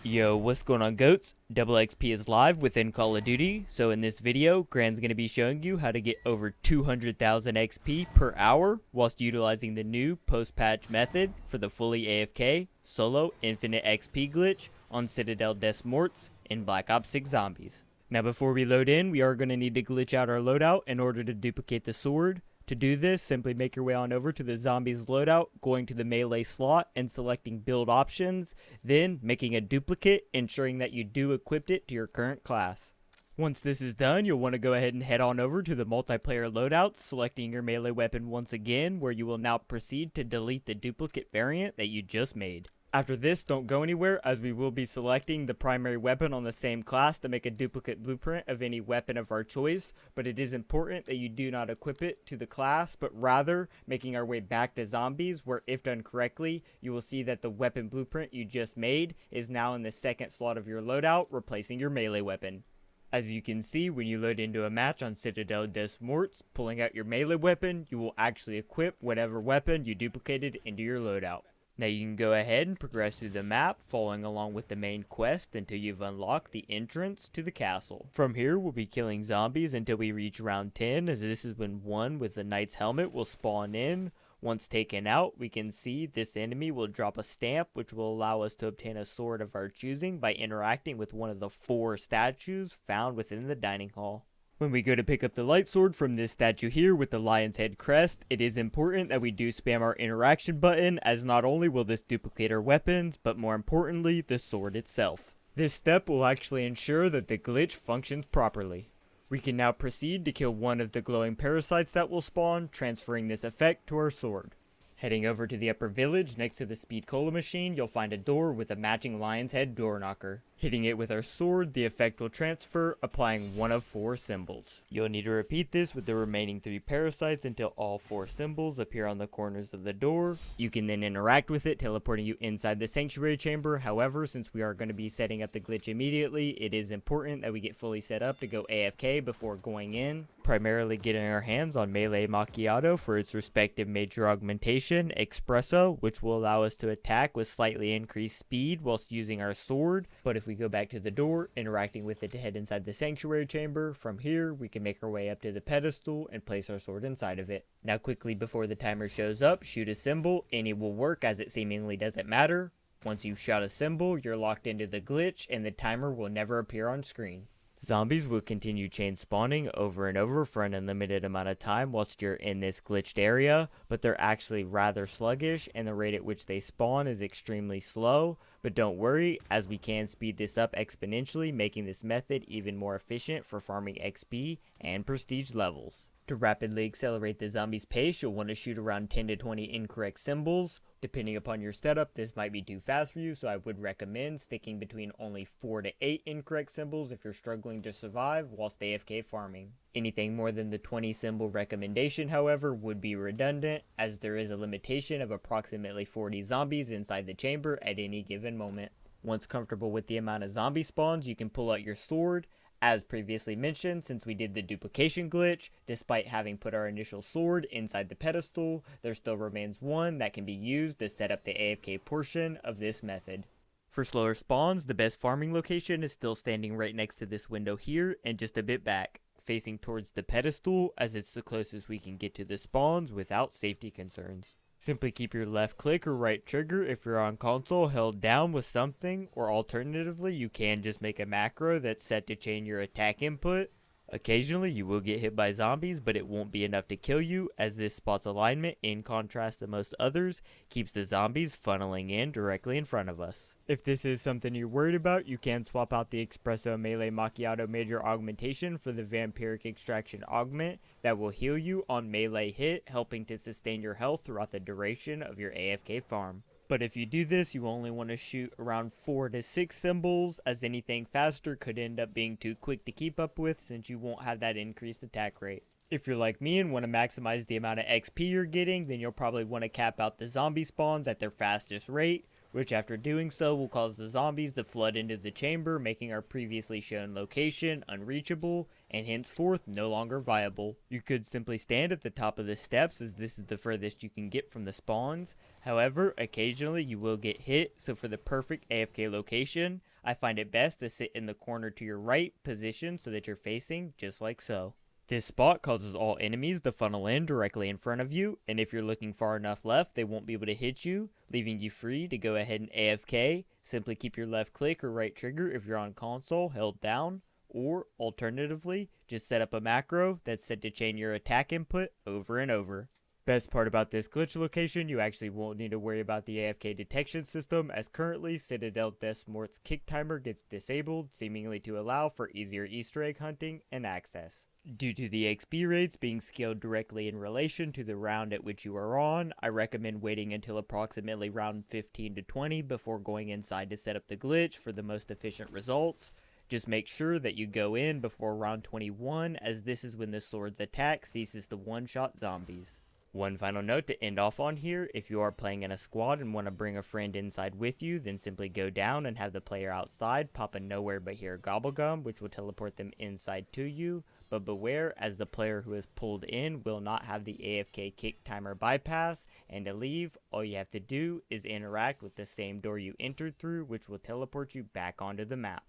Yo, what's going on, goats? Double XP is live within Call of Duty, so in this video, Grand's going to be showing you how to get over 200,000 XP per hour whilst utilizing the new post-patch method for the fully AFK solo infinite XP glitch on Citadelle Des Morts in Black Ops 6 Zombies. Now before we load in, we are going to need to glitch out our loadout in order to duplicate the sword. To do this, simply make your way on over to the zombies loadout, going to the melee slot and selecting build options, then making a duplicate, ensuring that you do equip it to your current class. Once this is done, you'll want to go ahead and head on over to the multiplayer loadout, selecting your melee weapon once again, where you will now proceed to delete the duplicate variant that you just made. After this, don't go anywhere, as we will be selecting the primary weapon on the same class to make a duplicate blueprint of any weapon of our choice, but it is important that you do not equip it to the class, but rather making our way back to zombies, where if done correctly, you will see that the weapon blueprint you just made is now in the second slot of your loadout, replacing your melee weapon. As you can see, when you load into a match on Citadelle Des Morts, pulling out your melee weapon, you will actually equip whatever weapon you duplicated into your loadout. Now you can go ahead and progress through the map, following along with the main quest until you've unlocked the entrance to the castle. From here, we'll be killing zombies until we reach round 10, as this is when one with the knight's helmet will spawn in. Once taken out, we can see this enemy will drop a stamp, which will allow us to obtain a sword of our choosing by interacting with one of the 4 statues found within the dining hall. When we go to pick up the light sword from this statue here with the lion's head crest, it is important that we do spam our interaction button, as not only will this duplicate our weapons, but more importantly, the sword itself. This step will actually ensure that the glitch functions properly. We can now proceed to kill one of the glowing parasites that will spawn, transferring this effect to our sword. Heading over to the upper village next to the speed cola machine, you'll find a door with a matching lion's head door knocker. Hitting it with our sword, the effect will transfer, applying one of 4 symbols. You'll need to repeat this with the remaining 3 parasites until all 4 symbols appear on the corners of the door. You can then interact with it, teleporting you inside the sanctuary chamber. However, since we are going to be setting up the glitch immediately, it is important that we get fully set up to go AFK before going in. Primarily getting our hands on Melee Macchiato for its respective major augmentation, Espresso, which will allow us to attack with slightly increased speed whilst using our sword. But if we go back to the door, interacting with it to head inside the sanctuary chamber, from here we can make our way up to the pedestal and place our sword inside of it. Now quickly before the timer shows up, shoot a symbol. Any will work, as it seemingly doesn't matter. Once you've shot a symbol, you're locked into the glitch and the timer will never appear on screen. Zombies will continue chain spawning over and over for an unlimited amount of time whilst you're in this glitched area, but they're actually rather sluggish and the rate at which they spawn is extremely slow. But don't worry, as we can speed this up exponentially, making this method even more efficient for farming XP and prestige levels. To rapidly accelerate the zombies' pace, you'll want to shoot around 10 to 20 incorrect symbols. Depending upon your setup, this might be too fast for you, so I would recommend sticking between only 4 to 8 incorrect symbols if you're struggling to survive whilst AFK farming. Anything more than the 20 symbol recommendation, however, would be redundant, as there is a limitation of approximately 40 zombies inside the chamber at any given moment. Once comfortable with the amount of zombie spawns, you can pull out your sword. As previously mentioned, since we did the duplication glitch, despite having put our initial sword inside the pedestal, there still remains one that can be used to set up the AFK portion of this method. For slower spawns, the best farming location is still standing right next to this window here and just a bit back, facing towards the pedestal, as it's the closest we can get to the spawns without safety concerns. Simply keep your left click or right trigger if you're on console held down with something, or alternatively you can just make a macro that's set to chain your attack input. Occasionally you will get hit by zombies, but it won't be enough to kill you, as this spot's alignment, in contrast to most others, keeps the zombies funneling in directly in front of us. If this is something you're worried about, you can swap out the Espresso Melee Macchiato Major Augmentation for the Vampiric Extraction Augment that will heal you on melee hit, helping to sustain your health throughout the duration of your AFK farm. But if you do this, you only want to shoot around 4 to 6 symbols, as anything faster could end up being too quick to keep up with, since you won't have that increased attack rate. If you're like me and want to maximize the amount of XP you're getting, then you'll probably want to cap out the zombie spawns at their fastest rate, which after doing so will cause the zombies to flood into the chamber, making our previously shown location unreachable and henceforth no longer viable. You could simply stand at the top of the steps, as this is the furthest you can get from the spawns. However, occasionally you will get hit, so for the perfect AFK location, I find it best to sit in the corner to your right position so that you're facing just like so. This spot causes all enemies to funnel in directly in front of you, and if you're looking far enough left, they won't be able to hit you, leaving you free to go ahead and AFK. Simply keep your left click or right trigger if you're on console held down, or alternatively, just set up a macro that's set to chain your attack input over and over. Best part about this glitch location, you actually won't need to worry about the AFK detection system, as currently Citadelle Des Morts kick timer gets disabled, seemingly to allow for easier Easter egg hunting and access. Due to the XP rates being scaled directly in relation to the round at which you are on, I recommend waiting until approximately round 15 to 20 before going inside to set up the glitch for the most efficient results. Just make sure that you go in before round 21, as this is when the sword's attack ceases to one-shot zombies. One final note to end off on here, if you are playing in a squad and want to bring a friend inside with you, then simply go down and have the player outside pop a nowhere but here gobblegum, which will teleport them inside to you. But beware, as the player who is pulled in will not have the AFK kick timer bypass, and to leave, all you have to do is interact with the same door you entered through, which will teleport you back onto the map.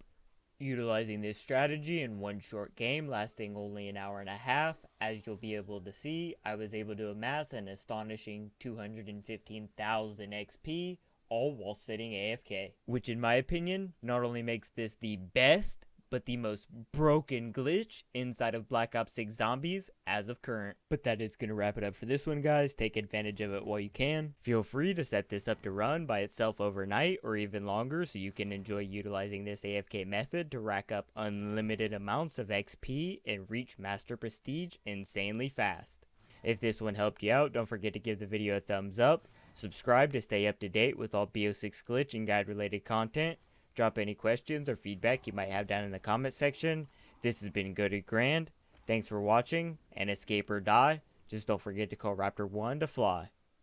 Utilizing this strategy in one short game lasting only an hour and a half, as you'll be able to see, I was able to amass an astonishing 215,000 XP, all while sitting AFK. Which in my opinion, not only makes this the best, but the most broken glitch inside of Black Ops 6 Zombies as of current. But that is going to wrap it up for this one, guys. Take advantage of it while you can. Feel free to set this up to run by itself overnight or even longer so you can enjoy utilizing this AFK method to rack up unlimited amounts of XP and reach Master Prestige insanely fast. If this one helped you out, don't forget to give the video a thumbs up. Subscribe to stay up to date with all BO6 glitch and guide related content. Drop any questions or feedback you might have down in the comment section. This has been Goated Grand. Thanks for watching, and escape or die. Just don't forget to call Raptor 1 to fly.